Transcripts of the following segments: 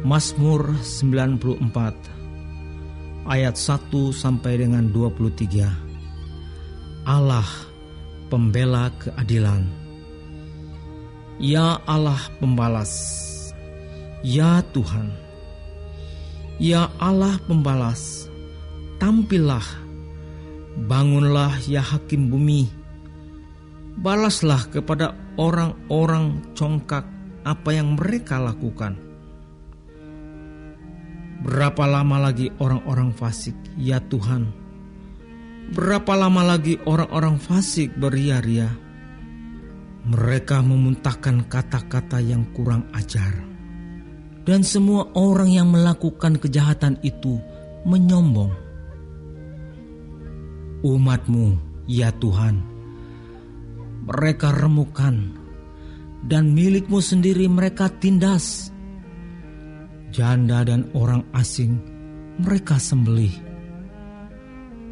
Mazmur 94 ayat 1 sampai dengan 23. Allah pembela keadilan. Ya Allah pembalas, ya Tuhan, ya Allah pembalas, tampillah, bangunlah ya hakim bumi, balaslah kepada orang-orang congkak apa yang mereka lakukan. Berapa lama lagi orang-orang fasik, ya Tuhan? Berapa lama lagi orang-orang fasik beria-ria? Mereka memuntahkan kata-kata yang kurang ajar. Dan semua orang yang melakukan kejahatan itu menyombong. Umat-Mu, ya Tuhan, mereka remukan, dan milik-Mu sendiri mereka tindas. Janda dan orang asing mereka sembelih,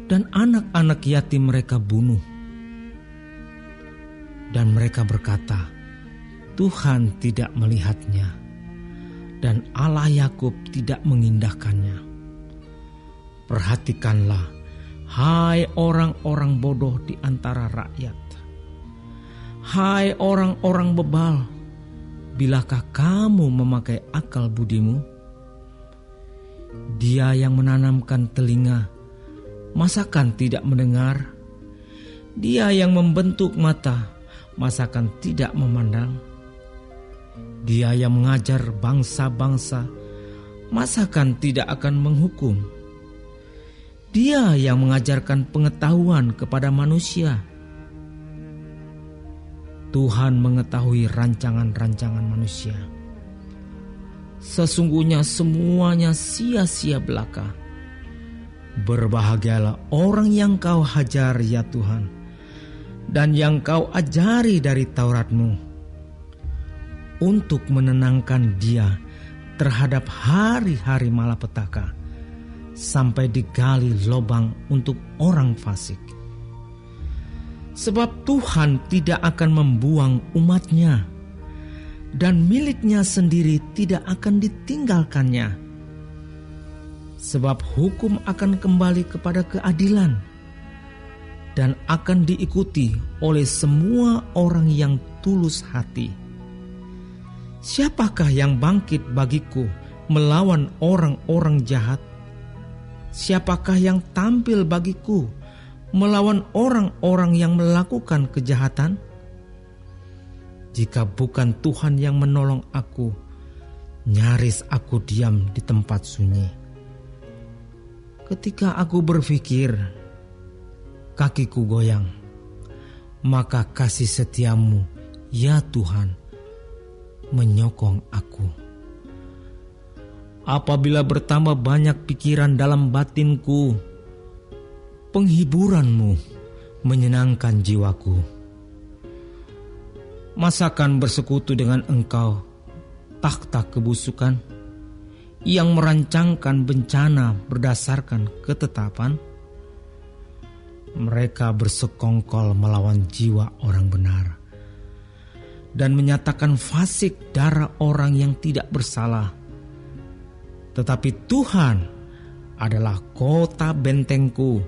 dan anak-anak yatim mereka bunuh. Dan mereka berkata, Tuhan tidak melihatnya, dan Allah Yakub tidak mengindahkannya. Perhatikanlah, hai orang-orang bodoh di antara rakyat. Hai orang-orang bebal, bilakah kamu memakai akal budimu? Dia yang menanamkan telinga, masakan tidak mendengar? Dia yang membentuk mata, masakan tidak memandang? Dia yang mengajar bangsa-bangsa, masakan tidak akan menghukum? Dia yang mengajarkan pengetahuan kepada manusia. Tuhan mengetahui rancangan-rancangan manusia. Sesungguhnya semuanya sia-sia belaka. Berbahagialah orang yang Kau hajar, ya Tuhan, dan yang Kau ajari dari Taurat-Mu, untuk menenangkan dia terhadap hari-hari malapetaka, sampai digali lubang untuk orang fasik. Sebab Tuhan tidak akan membuang umat-Nya, dan milik-Nya sendiri tidak akan ditinggalkannya. Sebab hukum akan kembali kepada keadilan, dan akan diikuti oleh semua orang yang tulus hati. Siapakah yang bangkit bagiku melawan orang-orang jahat? Siapakah yang tampil bagiku melawan orang-orang yang melakukan kejahatan? Jika bukan Tuhan yang menolong aku, nyaris aku diam di tempat sunyi. Ketika aku berpikir, kakiku goyang, maka kasih setiamu, ya Tuhan, menyokong aku. Apabila bertambah banyak pikiran dalam batinku, penghiburan-Mu menyenangkan jiwaku. Masakan bersekutu dengan Engkau takhta kebusukan yang merancangkan bencana berdasarkan ketetapan? Mereka bersekongkol melawan jiwa orang benar dan menyatakan fasik darah orang yang tidak bersalah. Tetapi Tuhan adalah kota bentengku,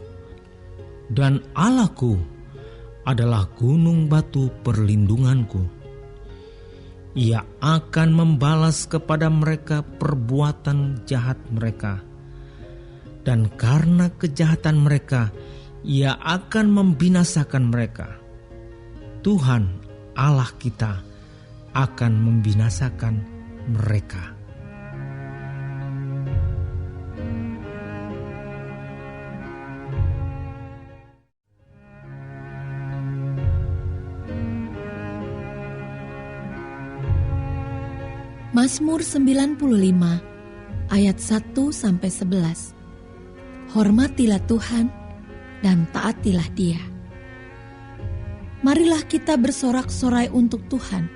dan Allahku adalah gunung batu perlindunganku. Ia akan membalas kepada mereka perbuatan jahat mereka, dan karena kejahatan mereka, Ia akan membinasakan mereka. Tuhan Allah kita akan membinasakan mereka. Mazmur 95 ayat 1 sampai 11. Hormatilah Tuhan dan taatilah Dia. Marilah kita bersorak-sorai untuk Tuhan,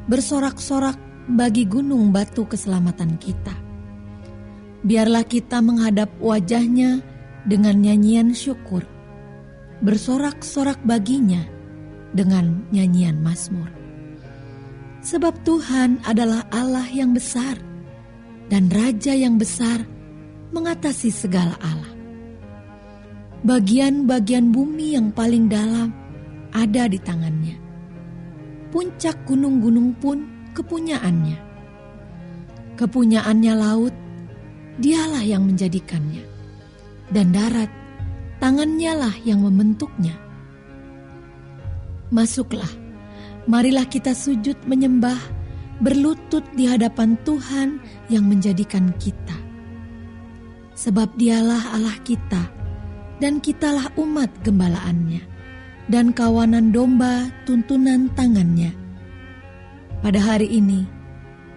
bersorak-sorak bagi gunung batu keselamatan kita. Biarlah kita menghadap wajah-Nya dengan nyanyian syukur, bersorak-sorak baginya dengan nyanyian mazmur. Sebab Tuhan adalah Allah yang besar, dan Raja yang besar mengatasi segala Allah. Bagian-bagian bumi yang paling dalam ada di tangannya. Puncak gunung-gunung pun kepunyaannya. Kepunyaannya laut, dialah yang menjadikannya. Dan darat, tangannya lah yang membentuknya. Masuklah, marilah kita sujud menyembah, berlutut di hadapan Tuhan yang menjadikan kita. Sebab dialah Allah kita, dan kitalah umat gembalaannya, dan kawanan domba tuntunan tangannya. Pada hari ini,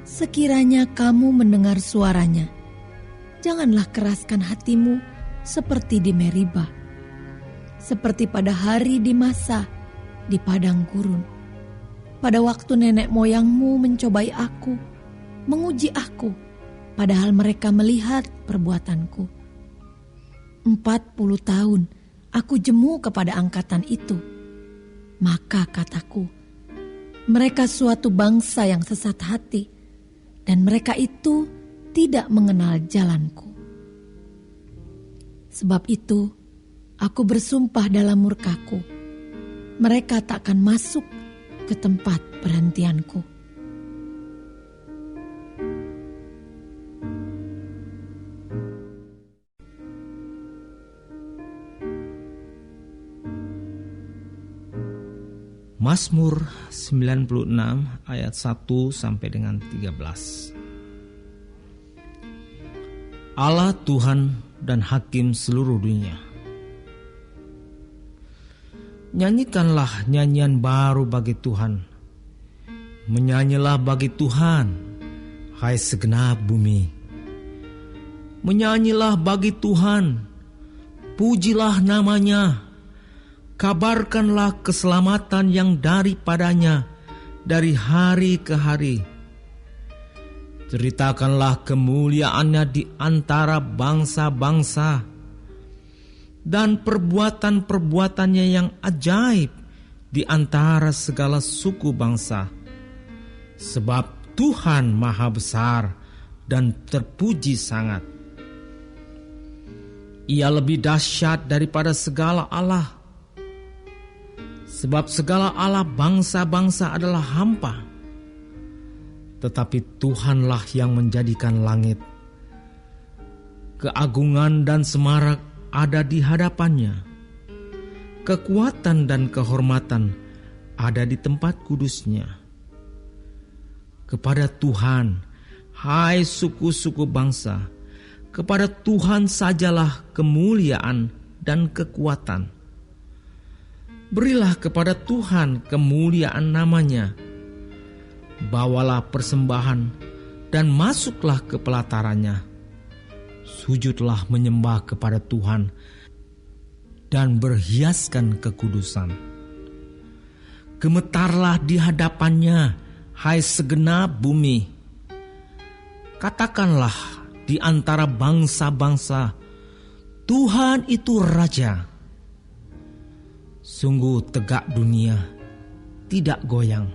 sekiranya kamu mendengar suaranya, janganlah keraskan hatimu seperti di Meriba, seperti pada hari di Masa di padang gurun. Pada waktu nenek moyangmu mencobai aku, menguji aku, padahal mereka melihat perbuatanku. 40 tahun aku jemu kepada angkatan itu. Maka kataku, mereka suatu bangsa yang sesat hati, dan mereka itu tidak mengenal jalanku. Sebab itu, aku bersumpah dalam murkaku, mereka takkan masuk ke tempat perhentianku. Mazmur 96 ayat 1 sampai dengan 13. Allah Tuhan dan Hakim seluruh dunia. Nyanyikanlah nyanyian baru bagi Tuhan. Menyanyilah bagi Tuhan, hai segenap bumi. Menyanyilah bagi Tuhan, pujilah namanya. Kabarkanlah keselamatan yang daripadanya dari hari ke hari. Ceritakanlah kemuliaannya di antara bangsa-bangsa dan perbuatan-perbuatannya yang ajaib di antara segala suku bangsa. Sebab Tuhan Maha Besar dan terpuji sangat. Ia lebih dahsyat daripada segala Allah. Sebab segala Allah bangsa-bangsa adalah hampa, tetapi Tuhanlah yang menjadikan langit. Keagungan dan semarak ada di hadapannya. Kekuatan dan kehormatan ada di tempat kudusnya. Kepada Tuhan, hai suku-suku bangsa, kepada Tuhan sajalah kemuliaan dan kekuatan. Berilah kepada Tuhan kemuliaan namanya. Bawalah persembahan dan masuklah ke pelatarannya. Sujudlah menyembah kepada Tuhan dan berhiaskan kekudusan. Gemetarlah di hadapannya, hai segenap bumi. Katakanlah di antara bangsa-bangsa, Tuhan itu Raja. Sungguh tegak dunia, tidak goyang.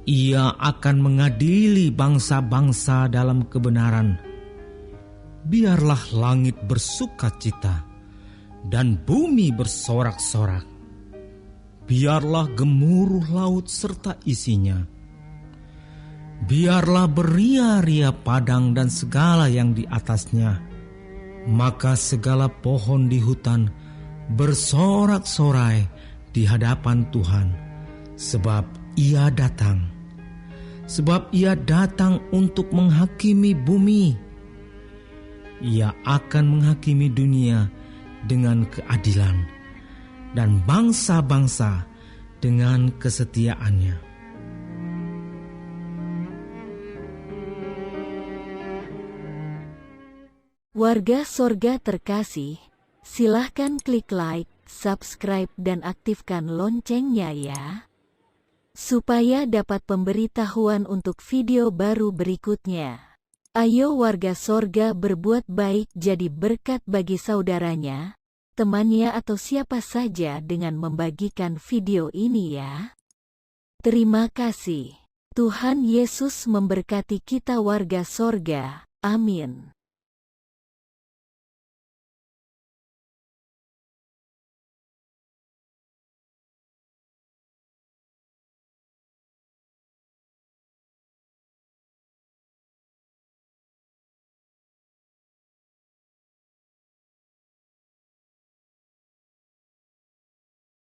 Ia akan mengadili bangsa-bangsa dalam kebenaran. Biarlah langit bersukacita dan bumi bersorak-sorak. Biarlah gemuruh laut serta isinya. Biarlah beria-ria padang dan segala yang di atasnya. Maka segala pohon di hutan bersorak-sorai di hadapan Tuhan, sebab Ia datang. Sebab Ia datang untuk menghakimi bumi. Ia akan menghakimi dunia dengan keadilan dan bangsa-bangsa dengan kesetiaannya. Warga Sorga terkasih, silahkan klik like, subscribe dan aktifkan loncengnya ya, supaya dapat pemberitahuan untuk video baru berikutnya. Ayo warga Sorga berbuat baik jadi berkat bagi saudaranya, temannya atau siapa saja dengan membagikan video ini ya. Terima kasih. Tuhan Yesus memberkati kita warga sorga. Amin.